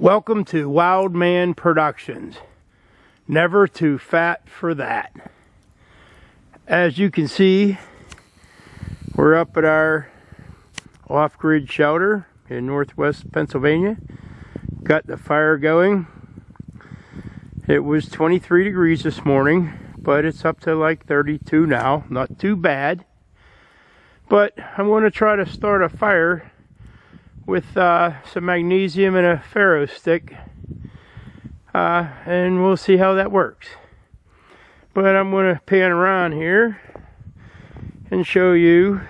Welcome to Wild Man Productions. Never too fat for that. As you can see, we're up at our off-grid shelter in northwest Pennsylvania. Got the fire going. It was 23 degrees this morning, but it's up to like 32 now. Not too bad. But I'm going to try to start a fire with some magnesium and a ferro stick, and we'll see how that works. But I'm going to pan around here and show you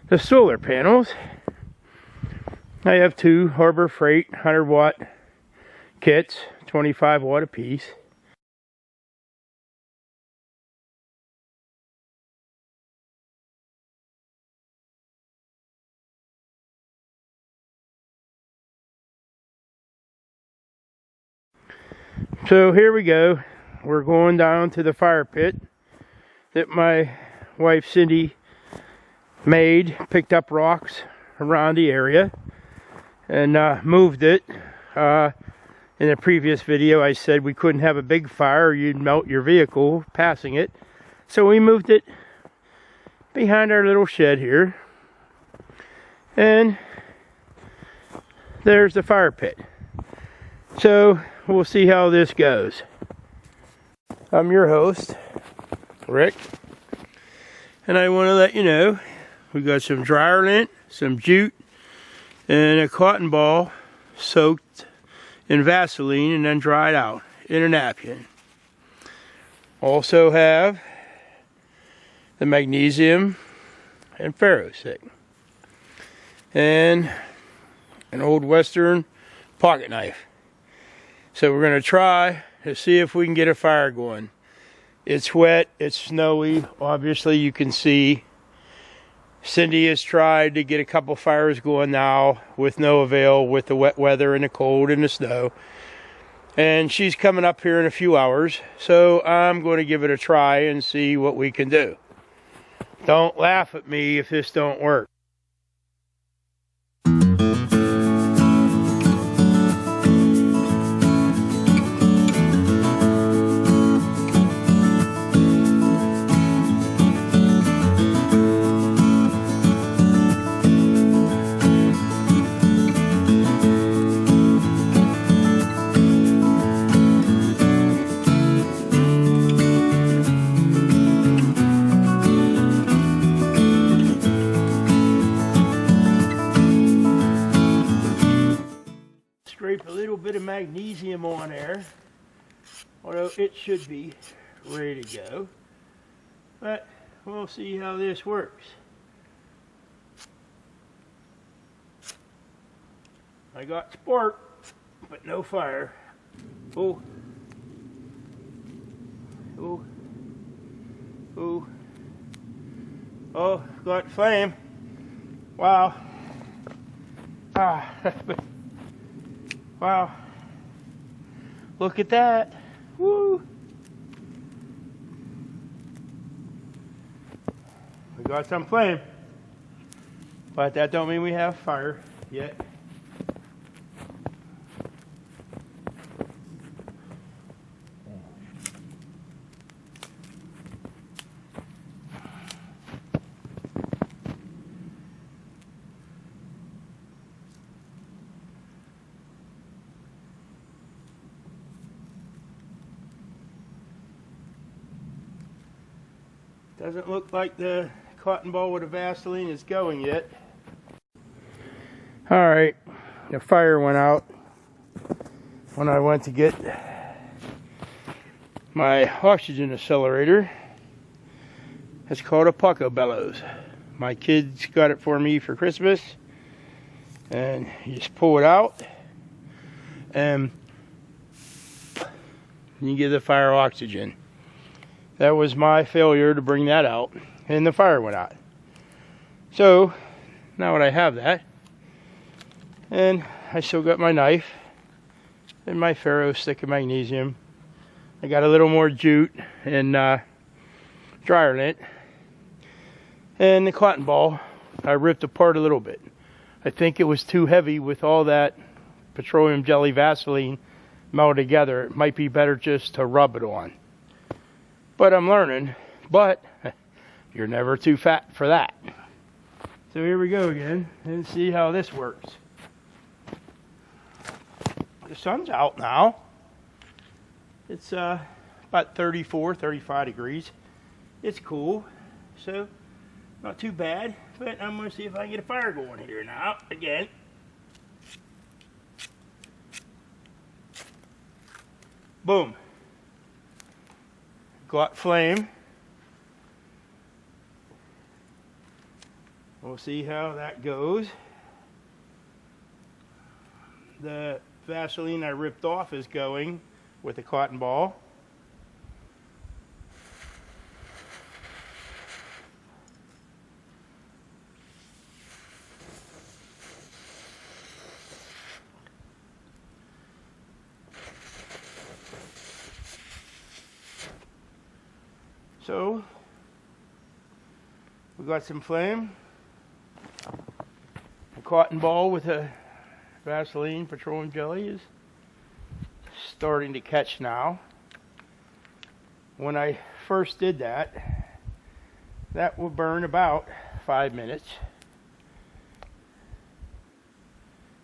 the solar panels. I have two Harbor Freight 100-watt kits, 25 watt apiece. So here we go. We're going down to the fire pit that my wife Cindy made. Picked up rocks around the area and moved it. In a previous video I said we couldn't have a big fire or you'd melt your vehicle passing it. So we moved it behind our little shed here. And there's the fire pit. So we'll see how this goes. I'm your host, Rick, and I want to let you know we got some dryer lint, some jute, and a cotton ball soaked in Vaseline and then dried out in a napkin. Also have the magnesium and ferro stick and an old Western pocket knife. So we're going to try to see if we can get a fire going. It's wet, it's snowy, obviously you can see. Cindy has tried to get a couple fires going now with no avail with the wet weather and the cold and the snow. And she's coming up here in a few hours, so I'm going to give it a try and see what we can do. Don't laugh at me if this don't work. Scrape a little bit of magnesium on there, although it should be ready to go, but we'll see how this works. I got spark, but no fire. Oh, oh, oh, oh, got flame. Wow. Wow, look at that. Woo! We got some flame, but that don't mean we have fire yet. Doesn't look like the cotton ball with the Vaseline is going yet. Alright, the fire went out when I went to get my oxygen accelerator. It's called a Paco Bellows. My kids got it for me for Christmas. And you just pull it out and you give the fire oxygen. That was my failure to bring that out, and the fire went out. So, now that I have that, and I still got my knife, and my ferro stick of magnesium. I got a little more jute and dryer lint. And the cotton ball, I ripped apart a little bit. I think it was too heavy with all that petroleum jelly Vaseline meld together. It might be better just to rub it on. But I'm learning. But you're never too fat for that. So here we go again and see how this works. The sun's out now. It's about 34, 35 degrees. It's cool, so not too bad. But I'm going to see if I can get a fire going here now again. Boom. Got flame. We'll see how that goes. The Vaseline I ripped off is going with a cotton ball. So we got some flame. A cotton ball with a Vaseline petroleum jelly is starting to catch now. When I first did that, that will burn about 5 minutes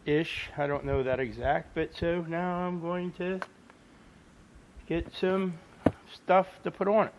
ish. I don't know that exact, but so now I'm going to get some stuff to put on it.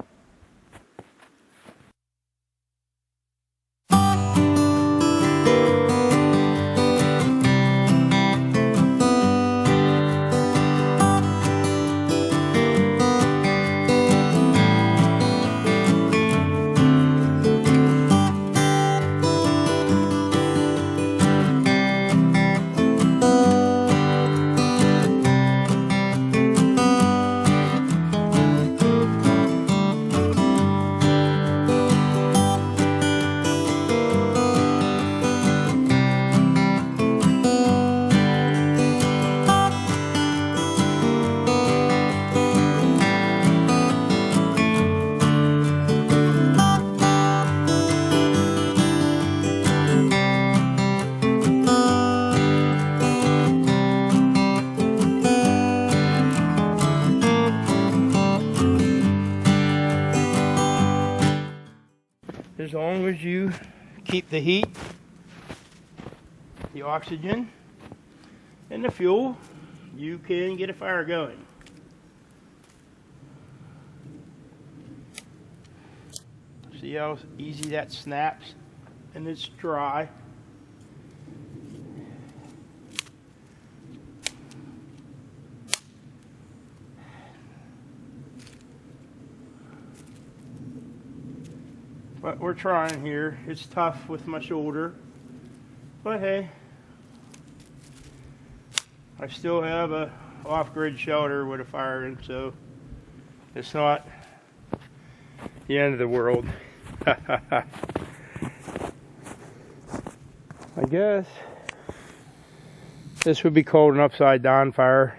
As long as you keep the heat, the oxygen, and the fuel, you can get a fire going. See how easy that snaps and it's dry. But we're trying here. It's tough with my shoulder. But hey, I still have a off-grid shelter with a fire in, so it's not the end of the world. I guess this would be called an upside down fire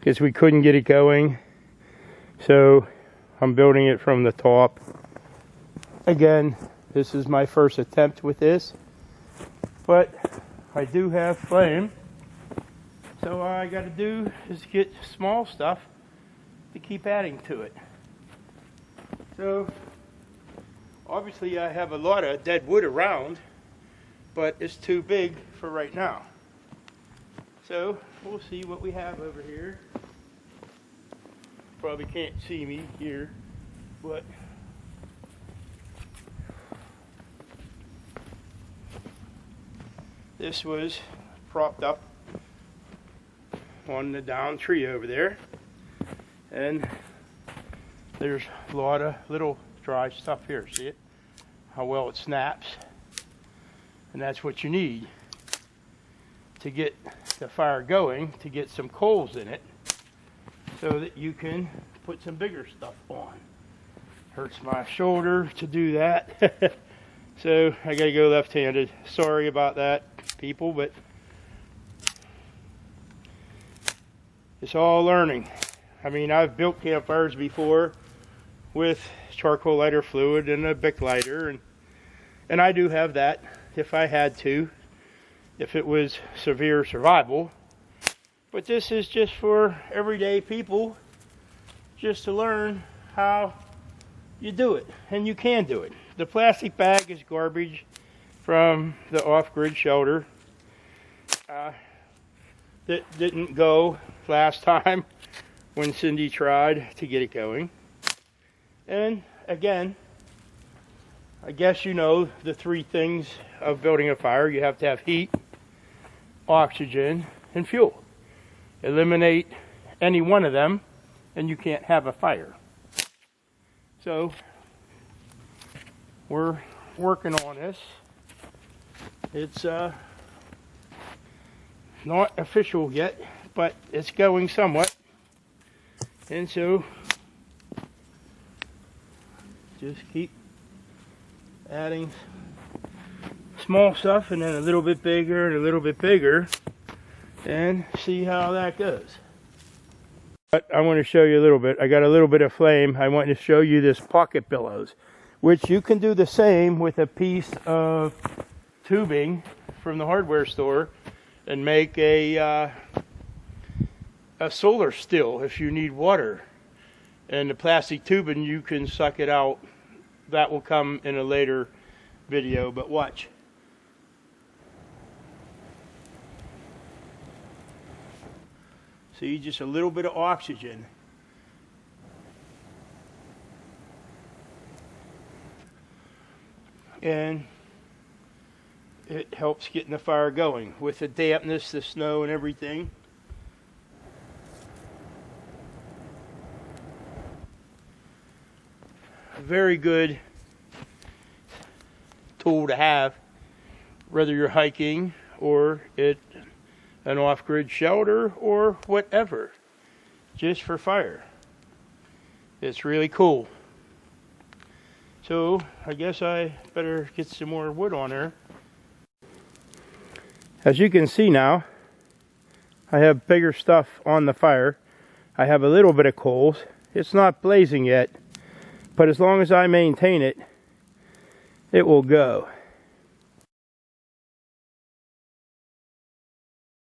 because we couldn't get it going. So I'm building it from the top. Again, this is my first attempt with this, but I do have flame, so all I got to do is get small stuff to keep adding to it. So obviously I have a lot of dead wood around, but it's too big for right now. So we'll see what we have over here. Probably can't see me here, but this was propped up on the down tree over there, and there's a lot of little dry stuff here. See it? How well it snaps. And that's what you need to get the fire going, to get some coals in it so that you can put some bigger stuff on. Hurts my shoulder to do that. So I gotta go left-handed. Sorry about that, people, but it's all learning. I mean, I've built campfires before with charcoal lighter fluid and a Bic lighter, and I do have that if I had to, if it was severe survival. But this is just for everyday people, just to learn how you do it, and you can do it. The plastic bag is garbage from the off-grid shelter. That didn't go last time when Cindy tried to get it going. And again, I guess you know the three things of building a fire. You have to have heat, oxygen, and fuel. Eliminate any one of them and you can't have a fire. So we're working on this. It's not official yet, but it's going somewhat. And so just keep adding small stuff and then a little bit bigger and a little bit bigger and see how that goes. But I want to show you a little bit. I got a little bit of flame. I want to show you this pocket bellows, which you can do the same with a piece of tubing from the hardware store and make a solar still if you need water. And the plastic tubing, you can suck it out. That will come in a later video, but watch. See, just a little bit of oxygen. And it helps getting the fire going with the dampness, the snow and everything. A very good tool to have, whether you're hiking or at an off-grid shelter or whatever, just for fire. It's really cool. So I guess I better get some more wood on there. As you can see now, I have bigger stuff on the fire. I have a little bit of coals. It's not blazing yet, but as long as I maintain it, it will go.